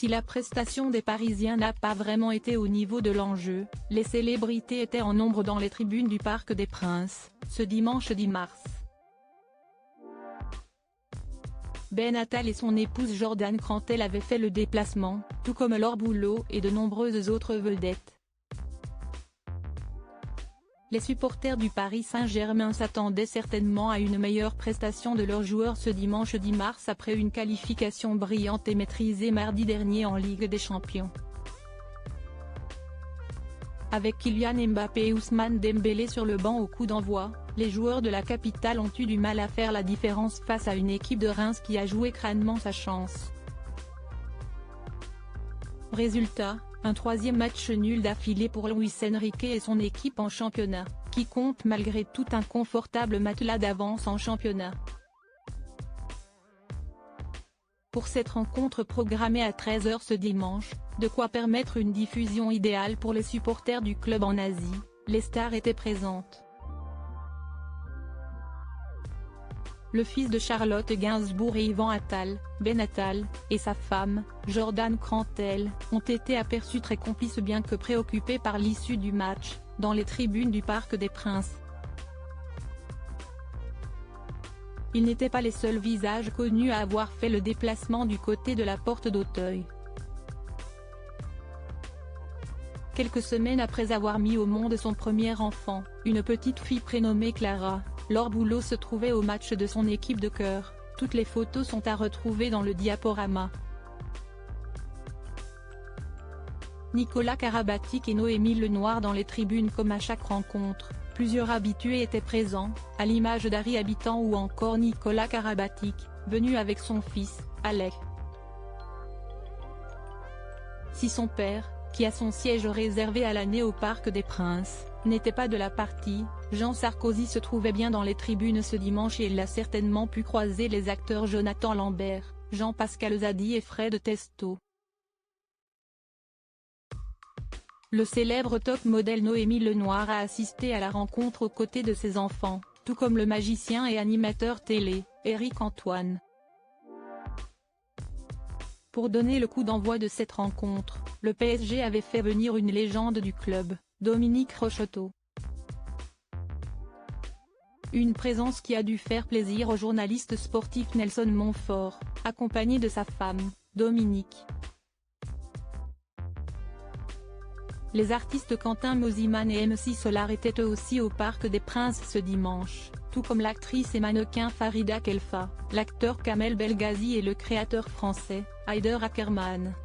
Si la prestation des Parisiens n'a pas vraiment été au niveau de l'enjeu, les célébrités étaient en nombre dans les tribunes du Parc des Princes, ce dimanche 10 mars. Ben Attal et son épouse Jordan Crantel avaient fait le déplacement, tout comme Laure Boulot et de nombreuses autres vedettes. Les supporters du Paris Saint-Germain s'attendaient certainement à une meilleure prestation de leurs joueurs ce dimanche 10 mars après une qualification brillante et maîtrisée mardi dernier en Ligue des Champions. Avec Kylian Mbappé et Ousmane Dembélé sur le banc au coup d'envoi, les joueurs de la capitale ont eu du mal à faire la différence face à une équipe de Reims qui a joué crânement sa chance. Résultat, un troisième match nul d'affilée pour Luis Enrique et son équipe en championnat, qui compte malgré tout un confortable matelas d'avance en championnat. Pour cette rencontre programmée à 13 h ce dimanche, de quoi permettre une diffusion idéale pour les supporters du club en Asie, les stars étaient présentes. Le fils de Charlotte Gainsbourg et Yvan Attal, Ben Attal, et sa femme, Jordan Crantel, ont été aperçus très complices bien que préoccupés par l'issue du match, dans les tribunes du Parc des Princes. Ils n'étaient pas les seuls visages connus à avoir fait le déplacement du côté de la porte d'Auteuil. Quelques semaines après avoir mis au monde son premier enfant, une petite fille prénommée Clara, Laure Boulot se trouvait au match de son équipe de cœur. Toutes les photos sont à retrouver dans le diaporama. Nicolas Karabatic et Noémie Lenoir dans les tribunes comme à chaque rencontre, plusieurs habitués étaient présents, à l'image d'Harry Habitant ou encore Nicolas Karabatic, venu avec son fils, Alec. Si son père, qui a son siège réservé à l'année au Parc des Princes, n'était pas de la partie, Jean Sarkozy se trouvait bien dans les tribunes ce dimanche et il a certainement pu croiser les acteurs Jonathan Lambert, Jean-Pascal Zadi et Fred Testo. Le célèbre top modèle Noémie Lenoir a assisté à la rencontre aux côtés de ses enfants, tout comme le magicien et animateur télé, Éric Antoine. Pour donner le coup d'envoi de cette rencontre, le PSG avait fait venir une légende du club, Dominique Rocheteau. Une présence qui a dû faire plaisir au journaliste sportif Nelson Montfort, accompagné de sa femme, Dominique. Les artistes Quentin Mosiman et MC Solar étaient eux aussi au Parc des Princes ce dimanche, tout comme l'actrice et mannequin Farida Khelfa, l'acteur Kamel Belghazi et le créateur français, Haider Ackermann.